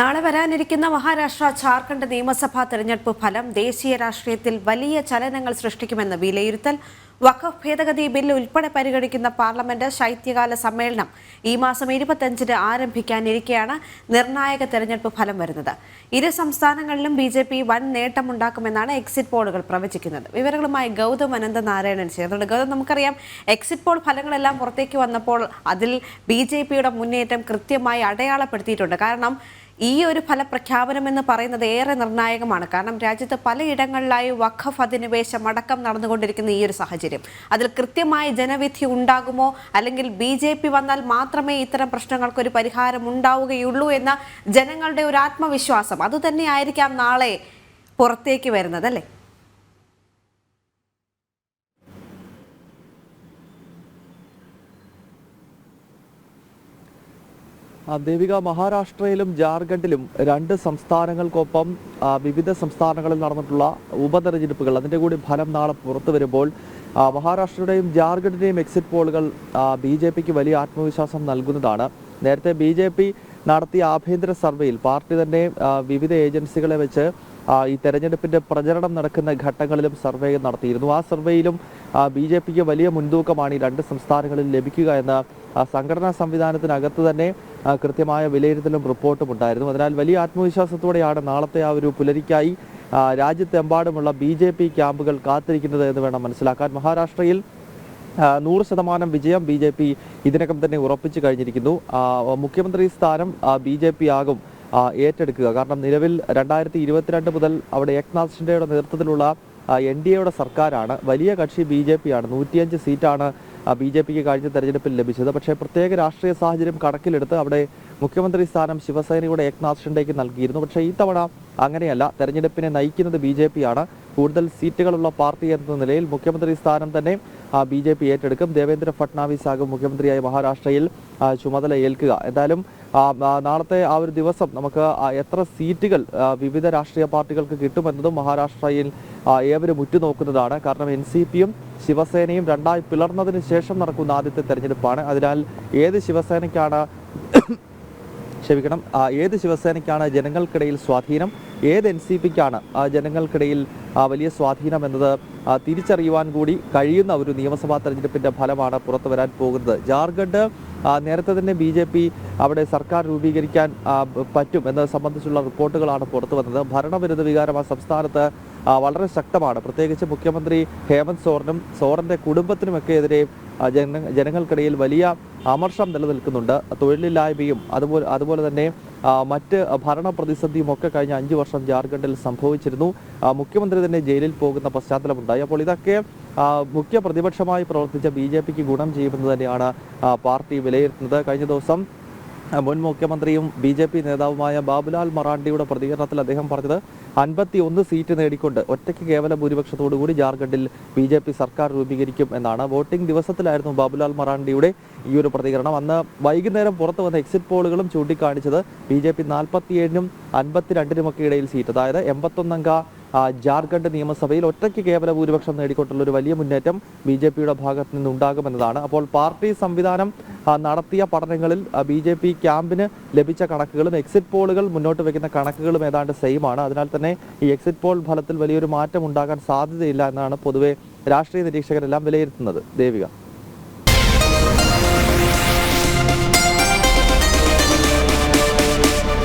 നാളെ വരാനിരിക്കുന്ന മഹാരാഷ്ട്ര ജാർഖണ്ഡ് നിയമസഭാ തെരഞ്ഞെടുപ്പ് ഫലം ദേശീയ രാഷ്ട്രീയത്തിൽ വലിയ ചലനങ്ങൾ സൃഷ്ടിക്കുമെന്ന് വിലയിരുത്തൽ. വഖഫ് ഭേദഗതി ബില്ല് ഉൾപ്പെടെ പരിഗണിക്കുന്ന പാർലമെന്റ് ശൈത്യകാല സമ്മേളനം ഈ മാസം 25-ന് ആരംഭിക്കാനിരിക്കെയാണ് നിർണായക തെരഞ്ഞെടുപ്പ് ഫലം വരുന്നത്. ഇരു സംസ്ഥാനങ്ങളിലും BJP വൻ നേട്ടമുണ്ടാക്കുമെന്നാണ് എക്സിറ്റ് പോളുകൾ പ്രവചിക്കുന്നത്. വിവരങ്ങളുമായി ഗൗതം അനന്തനാരായണൻ ചേർന്നുണ്ട്. ഗൗതം, നമുക്കറിയാം എക്സിറ്റ് പോൾ ഫലങ്ങളെല്ലാം പുറത്തേക്ക് വന്നപ്പോൾ അതിൽ BJPയുടെ മുന്നേറ്റം കൃത്യമായി അടയാളപ്പെടുത്തിയിട്ടുണ്ട്. കാരണം ഈ ഒരു ഫലപ്രഖ്യാപനം എന്ന് പറയുന്നത് ഏറെ നിർണായകമാണ്. കാരണം രാജ്യത്ത് പലയിടങ്ങളിലായി വഖഫ് അധിനിവേശം അടക്കം നടന്നുകൊണ്ടിരിക്കുന്ന ഈ ഒരു സാഹചര്യം, അതിൽ കൃത്യമായ ജനവിധി ഉണ്ടാകുമോ, അല്ലെങ്കിൽ BJP വന്നാൽ മാത്രമേ ഇത്തരം പ്രശ്നങ്ങൾക്കൊരു പരിഹാരം ഉണ്ടാവുകയുള്ളൂ എന്ന ജനങ്ങളുടെ ഒരു ആത്മവിശ്വാസം അതുതന്നെയായിരിക്കാം നാളെ പുറത്തേക്ക് വരുന്നത്, അല്ലേ? ദേവിക, മഹാരാഷ്ട്രയിലും ജാർഖണ്ഡിലും രണ്ട് സംസ്ഥാനങ്ങൾക്കൊപ്പം വിവിധ സംസ്ഥാനങ്ങളിൽ നടന്നിട്ടുള്ള ഉപതെരഞ്ഞെടുപ്പുകൾ, അതിൻ്റെ കൂടി ഫലം നാളെ പുറത്തു വരുമ്പോൾ മഹാരാഷ്ട്രയുടെയും ജാർഖണ്ഡിൻ്റെയും എക്സിറ്റ് പോളുകൾ BJPക്ക് വലിയ ആത്മവിശ്വാസം നൽകുന്നതാണ്. നേരത്തെ BJP നടത്തിയ ആഭ്യന്തര സർവേയിൽ പാർട്ടി തന്നെ വിവിധ ഏജൻസികളെ വെച്ച് ഈ തെരഞ്ഞെടുപ്പിന്റെ പ്രചരണം നടക്കുന്ന ഘട്ടങ്ങളിലും സർവേ നടത്തിയിരുന്നു. ആ സർവേയിലും BJPക്ക് വലിയ മുൻതൂക്കമാണ് ഈ രണ്ട് സംസ്ഥാനങ്ങളിൽ ലഭിക്കുക എന്ന സംഘടനാ സംവിധാനത്തിനകത്ത് തന്നെ കൃത്യമായ വിലയിരുത്തലും റിപ്പോർട്ടും ഉണ്ടായിരുന്നു. അതിനാൽ വലിയ ആത്മവിശ്വാസത്തോടെയാണ് നാളത്തെ ആ ഒരു പുലരിക്കായി രാജ്യത്തെമ്പാടുമുള്ള BJP ക്യാമ്പുകൾ കാത്തിരിക്കുന്നത് എന്ന് വേണം മനസ്സിലാക്കാൻ. മഹാരാഷ്ട്രയിൽ 100% വിജയം BJP ഇതിനകം തന്നെ ഉറപ്പിച്ചു കഴിഞ്ഞിരിക്കുന്നു. മുഖ്യമന്ത്രി സ്ഥാനം BJP ആകും ഏറ്റെടുക്കുക. കാരണം നിലവിൽ 2022 മുതൽ അവിടെ ഏക്നാഥ് ഷിൻഡെയുടെ നേതൃത്വത്തിലുള്ള NDAയുടെ സർക്കാരാണ്. വലിയ കക്ഷി BJP ആണ്. 105 സീറ്റാണ് BJPക്ക് കഴിഞ്ഞ തെരഞ്ഞെടുപ്പിൽ ലഭിച്ചത്. പക്ഷേ പ്രത്യേക രാഷ്ട്രീയ സാഹചര്യം കണക്കിലെടുത്ത് അവിടെ മുഖ്യമന്ത്രി സ്ഥാനം ശിവസേനയുടെ ഏക്നാഥ് ഷിൻഡെയ്ക്ക് നൽകിയിരുന്നു. പക്ഷേ ഈ തവണ അങ്ങനെയല്ല. തെരഞ്ഞെടുപ്പിനെ നയിക്കുന്നത് BJP ആണ്. കൂടുതൽ സീറ്റുകളുള്ള പാർട്ടി എന്ന നിലയിൽ മുഖ്യമന്ത്രി സ്ഥാനം തന്നെ BJP ഏറ്റെടുക്കും. ദേവേന്ദ്ര ഫട്നാവിസ് ആകും മുഖ്യമന്ത്രിയായി മഹാരാഷ്ട്രയിൽ ചുമതല ഏൽക്കുക. എന്തായാലും നാളത്തെ ആ ഒരു ദിവസം നമുക്ക് എത്ര സീറ്റുകൾ വിവിധ രാഷ്ട്രീയ പാർട്ടികൾക്ക് കിട്ടുമെന്നതും മഹാരാഷ്ട്രയിൽ ഏവരും ഉറ്റുനോക്കുന്നതാണ്. കാരണം NCPയും ശിവസേനയും രണ്ടായി പിളർന്നതിന് ശേഷം നടക്കുന്ന ആദ്യത്തെ തെരഞ്ഞെടുപ്പാണ്. അതിനാൽ ഏത് ശിവസേനയ്ക്കാണ് ജനങ്ങൾക്കിടയിൽ സ്വാധീനം, ഏത് NCPക്കാണ് ജനങ്ങൾക്കിടയിൽ വലിയ സ്വാധീനം എന്നത് തിരിച്ചറിയുവാൻ കൂടി കഴിയുന്ന ഒരു നിയമസഭാ തെരഞ്ഞെടുപ്പിന്റെ ഫലമാണ് പുറത്തു വരാൻ പോകുന്നത്. ജാർഖണ്ഡ് നേരത്തെ തന്നെ BJP അവിടെ സർക്കാർ രൂപീകരിക്കാൻ പറ്റും എന്നത് സംബന്ധിച്ചുള്ള റിപ്പോർട്ടുകളാണ് പുറത്തു വന്നത്. ഭരണവിരുദ്ധ വികാരം ആ സംസ്ഥാനത്ത് വളരെ ശക്തമാണ്. പ്രത്യേകിച്ച് മുഖ്യമന്ത്രി ഹേമന്ത് സോറന്റെ കുടുംബത്തിനുമൊക്കെ എതിരെ ജനങ്ങൾക്കിടയിൽ വലിയ അമർഷം നിലനിൽക്കുന്നുണ്ട്. തൊഴിലില്ലായ്മയും അതുപോലെ തന്നെ മറ്റ് ഭരണ പ്രതിസന്ധിയും ഒക്കെ കഴിഞ്ഞ 5 വർഷം ജാർഖണ്ഡിൽ സംഭവിച്ചിരുന്നു. മുഖ്യമന്ത്രി തന്നെ ജയിലിൽ പോകുന്ന പശ്ചാത്തലമുണ്ടായി. അപ്പോൾ ഇതൊക്കെ മുഖ്യ പ്രതിപക്ഷമായി പ്രവർത്തിച്ച BJPക്ക് ഗുണം ചെയ്യുമെന്ന് തന്നെയാണ് പാർട്ടി വിലയിരുത്തുന്നത്. കഴിഞ്ഞ ദിവസം മുൻ മുഖ്യമന്ത്രിയും BJP നേതാവുമായ ബാബുലാൽ മറാണ്ടിയുടെ പ്രതികരണത്തിൽ അദ്ദേഹം പറഞ്ഞത് 51 സീറ്റ് നേടിക്കൊണ്ട് ഒറ്റയ്ക്ക് കേവല ഭൂരിപക്ഷത്തോടുകൂടി ജാർഖണ്ഡിൽ BJP സർക്കാർ രൂപീകരിക്കും എന്നാണ്. വോട്ടിംഗ് ദിവസത്തിലായിരുന്നു ബാബുലാൽ മറാണ്ടിയുടെ ഈ ഒരു പ്രതികരണം. അന്ന് വൈകുന്നേരം പുറത്തു വന്ന എക്സിറ്റ് പോളുകളും ചൂണ്ടിക്കാണിച്ചത് BJP 47-നും 52-നുമൊക്കെ ഇടയിൽ സീറ്റ്, അതായത് 81-അംഗ ജാർഖണ്ഡ് നിയമസഭയിൽ ഒറ്റയ്ക്ക് കേവല ഭൂരിപക്ഷം നേടിക്കൊണ്ടുള്ള ഒരു വലിയ മുന്നേറ്റം BJPയുടെ ഭാഗത്ത് നിന്നുണ്ടാകുമെന്നതാണ്. അപ്പോൾ പാർട്ടി സംവിധാനം നടത്തിയ പഠനങ്ങളിൽ BJP ക്യാമ്പിന് ലഭിച്ച കണക്കുകളും എക്സിറ്റ് പോളുകൾ മുന്നോട്ട് വയ്ക്കുന്ന കണക്കുകളും ഏതാണ്ട് സെയിമാണ്. അതിനാൽ തന്നെ ഈ എക്സിറ്റ് പോൾ ഫലത്തിൽ വലിയൊരു മാറ്റം ഉണ്ടാകാൻ സാധ്യതയില്ല എന്നാണ് പൊതുവെ രാഷ്ട്രീയ നിരീക്ഷകരെല്ലാം വിലയിരുത്തുന്നത്. ദേവിക.